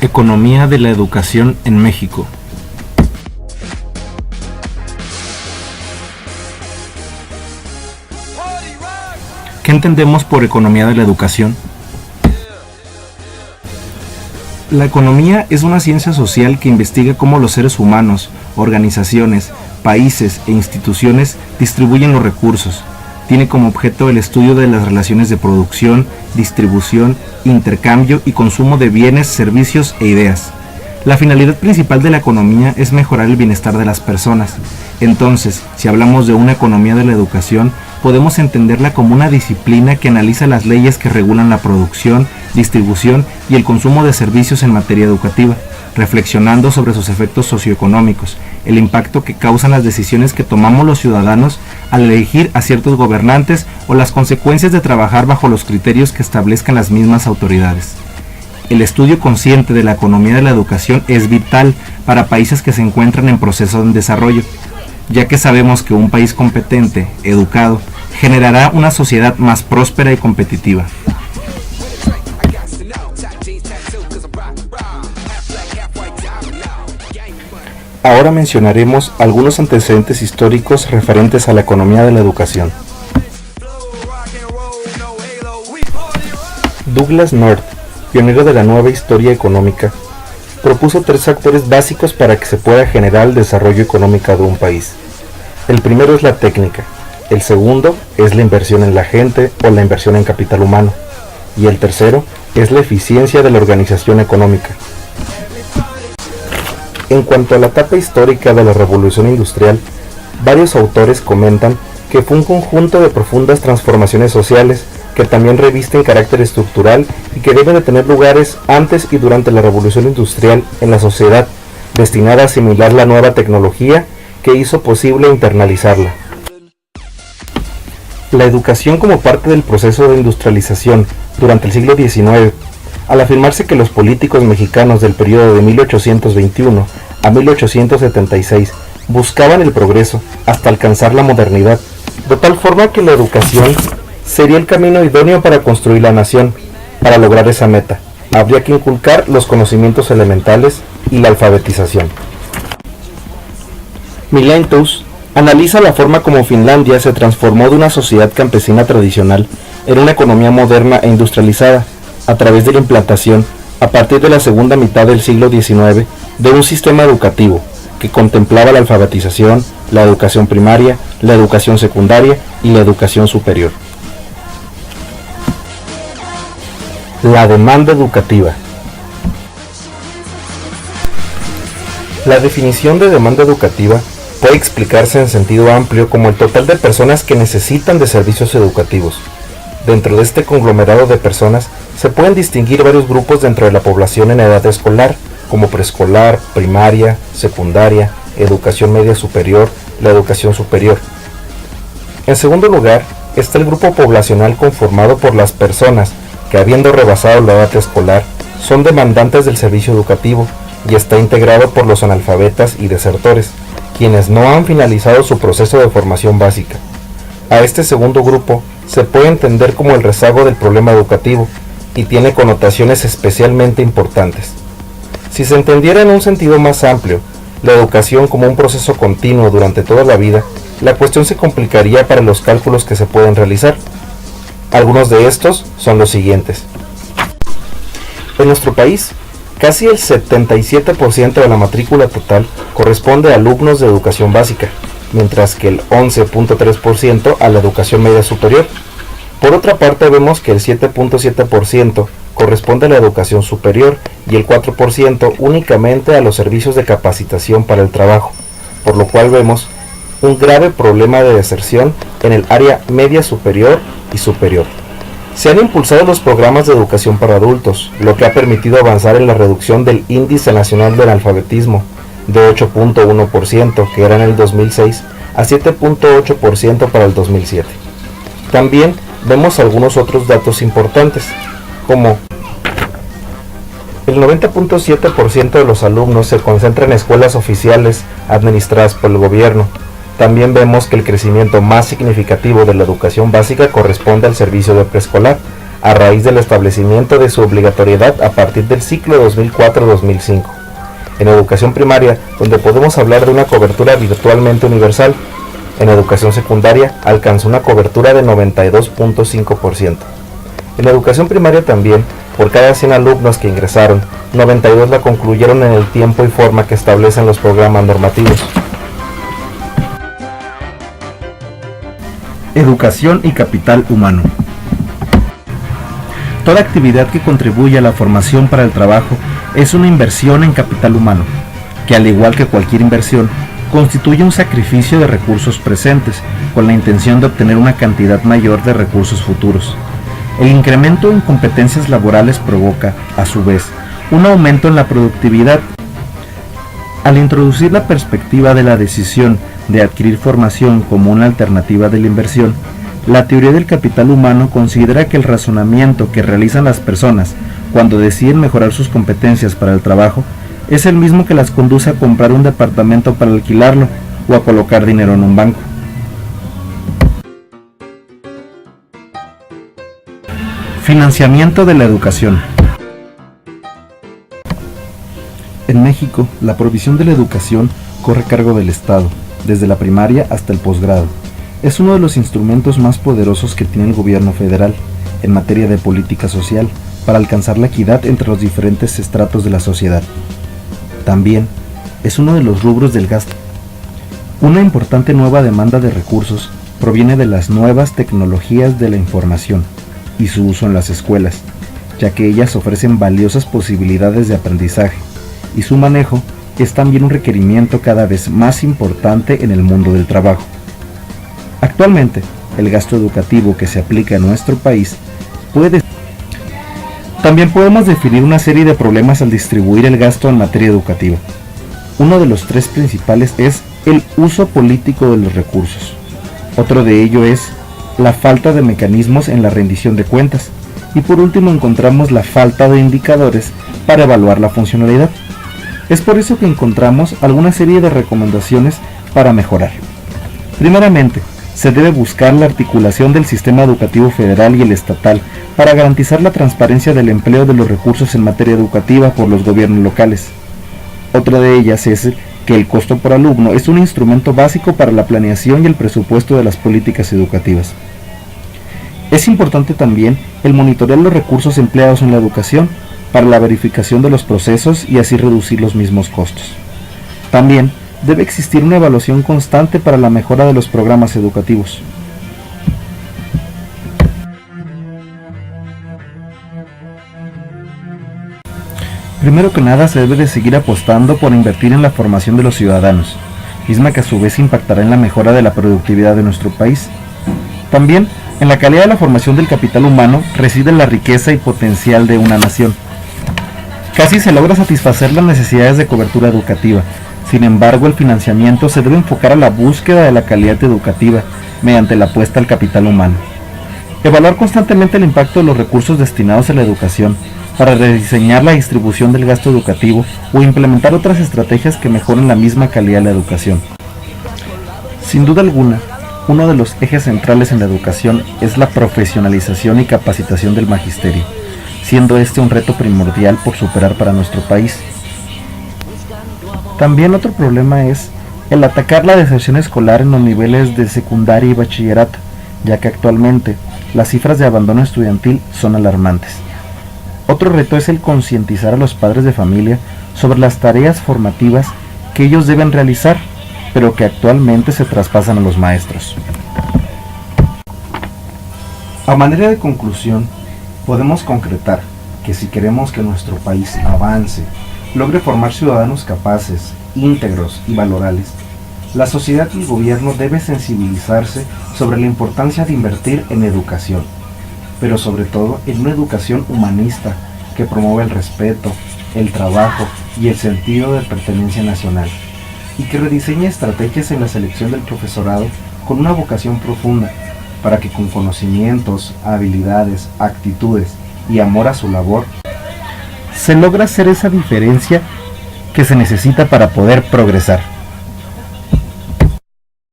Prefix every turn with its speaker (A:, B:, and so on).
A: Economía de la educación en México. ¿Qué entendemos por economía de la educación? La economía es una ciencia social que investiga cómo los seres humanos, organizaciones, países e instituciones distribuyen los recursos. Tiene como objeto el estudio de las relaciones de producción, distribución, intercambio y consumo de bienes, servicios e ideas. La finalidad principal de la economía es mejorar el bienestar de las personas. Entonces, si hablamos de una economía de la educación, podemos entenderla como una disciplina que analiza las leyes que regulan la producción, distribución y el consumo de servicios en materia educativa, reflexionando sobre sus efectos socioeconómicos, el impacto que causan las decisiones que tomamos los ciudadanos al elegir a ciertos gobernantes o las consecuencias de trabajar bajo los criterios que establezcan las mismas autoridades. El estudio consciente de la economía de la educación es vital para países que se encuentran en proceso de desarrollo, ya que sabemos que un país competente, educado, generará una sociedad más próspera y competitiva. Ahora mencionaremos algunos antecedentes históricos referentes a la economía de la educación. Douglass North, pionero de la nueva historia económica, propuso 3 factores básicos para que se pueda generar el desarrollo económico de un país. El primero es la técnica, el segundo es la inversión en la gente o la inversión en capital humano, y el tercero es la eficiencia de la organización económica. En cuanto a la etapa histórica de la Revolución Industrial, varios autores comentan que fue un conjunto de profundas transformaciones sociales que también revisten carácter estructural y que deben de tener lugares antes y durante la Revolución Industrial en la sociedad, destinada a asimilar la nueva tecnología que hizo posible internalizarla. La educación como parte del proceso de industrialización durante el siglo XIX, al afirmarse que los políticos mexicanos del periodo de 1821 a 1876 buscaban el progreso hasta alcanzar la modernidad, de tal forma que la educación sería el camino idóneo para construir la nación. Para lograr esa meta, habría que inculcar los conocimientos elementales y la alfabetización. Milentus analiza la forma como Finlandia se transformó de una sociedad campesina tradicional en una economía moderna e industrializada, a través de la implantación, a partir de la segunda mitad del siglo XIX, de un sistema educativo que contemplaba la alfabetización, la educación primaria, la educación secundaria y la educación superior. La demanda educativa. La definición de demanda educativa puede explicarse en sentido amplio como el total de personas que necesitan de servicios educativos. Dentro de este conglomerado de personas se pueden distinguir varios grupos dentro de la población en edad escolar, como preescolar, primaria, secundaria, educación media superior, la educación superior. En segundo lugar, está el grupo poblacional conformado por las personas que, habiendo rebasado la edad escolar, son demandantes del servicio educativo y está integrado por los analfabetas y desertores, quienes no han finalizado su proceso de formación básica. A este segundo grupo se puede entender como el rezago del problema educativo y tiene connotaciones especialmente importantes. Si se entendiera en un sentido más amplio la educación como un proceso continuo durante toda la vida, la cuestión se complicaría para los cálculos que se pueden realizar. Algunos de estos son los siguientes. En nuestro país, casi el 77% de la matrícula total corresponde a alumnos de educación básica, mientras que el 11.3% a la educación media superior. Por otra parte, vemos que el 7.7% corresponde a la educación superior y el 4% únicamente a los servicios de capacitación para el trabajo, por lo cual vemos un grave problema de deserción en el área media superior y superior. Se han impulsado los programas de educación para adultos, lo que ha permitido avanzar en la reducción del índice nacional del analfabetismo de 8.1%, que era en el 2006, a 7.8% para el 2007. También vemos algunos otros datos importantes, como el 90.7% de los alumnos se concentra en escuelas oficiales administradas por el gobierno. También vemos que el crecimiento más significativo de la educación básica corresponde al servicio de preescolar, a raíz del establecimiento de su obligatoriedad a partir del ciclo 2004-2005. En educación primaria, donde podemos hablar de una cobertura virtualmente universal. En educación secundaria alcanzó una cobertura de 92.5%. En educación primaria también, por cada 100 alumnos que ingresaron, 92 la concluyeron en el tiempo y forma que establecen los programas normativos.
B: Educación y capital humano. Toda actividad que contribuye a la formación para el trabajo es una inversión en capital humano, que al igual que cualquier inversión, constituye un sacrificio de recursos presentes, con la intención de obtener una cantidad mayor de recursos futuros. El incremento en competencias laborales provoca, a su vez, un aumento en la productividad. Al introducir la perspectiva de la decisión de adquirir formación como una alternativa de la inversión, la teoría del capital humano considera que el razonamiento que realizan las personas cuando deciden mejorar sus competencias para el trabajo es el mismo que las conduce a comprar un departamento para alquilarlo o a colocar dinero en un banco. Financiamiento de la educación. En México, la provisión de la educación corre a cargo del Estado, desde la primaria hasta el posgrado. Es uno de los instrumentos más poderosos que tiene el gobierno federal en materia de política social para alcanzar la equidad entre los diferentes estratos de la sociedad. También es uno de los rubros del gasto. Una importante nueva demanda de recursos proviene de las nuevas tecnologías de la información y su uso en las escuelas, ya que ellas ofrecen valiosas posibilidades de aprendizaje, y su manejo es también un requerimiento cada vez más importante en el mundo del trabajo. Actualmente, el gasto educativo que se aplica en nuestro país puede... También podemos definir una serie de problemas al distribuir el gasto en materia educativa. Uno de los tres principales es el uso político de los recursos. Otro de ello es la falta de mecanismos en la rendición de cuentas. Y por último encontramos la falta de indicadores para evaluar la funcionalidad. Es por eso que encontramos alguna serie de recomendaciones para mejorar. Primeramente, se debe buscar la articulación del sistema educativo federal y el estatal para garantizar la transparencia del empleo de los recursos en materia educativa por los gobiernos locales. Otra de ellas es que el costo por alumno es un instrumento básico para la planeación y el presupuesto de las políticas educativas. Es importante también el monitorear los recursos empleados en la educación para la verificación de los procesos y así reducir los mismos costos. También debe existir una evaluación constante para la mejora de los programas educativos. Primero que nada, se debe de seguir apostando por invertir en la formación de los ciudadanos, misma que a su vez impactará en la mejora de la productividad de nuestro país. También, en la calidad de la formación del capital humano reside la riqueza y potencial de una nación. Casi se logra satisfacer las necesidades de cobertura educativa. Sin embargo, el financiamiento se debe enfocar a la búsqueda de la calidad educativa mediante la apuesta al capital humano. Evaluar constantemente el impacto de los recursos destinados a la educación para rediseñar la distribución del gasto educativo o implementar otras estrategias que mejoren la misma calidad de la educación. Sin duda alguna, uno de los ejes centrales en la educación es la profesionalización y capacitación del magisterio, siendo este un reto primordial por superar para nuestro país. También otro problema es el atacar la deserción escolar en los niveles de secundaria y bachillerato, ya que actualmente las cifras de abandono estudiantil son alarmantes. Otro reto es el concientizar a los padres de familia sobre las tareas formativas que ellos deben realizar, pero que actualmente se traspasan a los maestros. A manera de conclusión, podemos concretar que si queremos que nuestro país avance, logre formar ciudadanos capaces, íntegros y valorales, la sociedad y el gobierno deben sensibilizarse sobre la importancia de invertir en educación, pero sobre todo en una educación humanista que promueva el respeto, el trabajo y el sentido de pertenencia nacional, y que rediseñe estrategias en la selección del profesorado con una vocación profunda, para que con conocimientos, habilidades, actitudes y amor a su labor, se logra hacer esa diferencia que se necesita para poder progresar.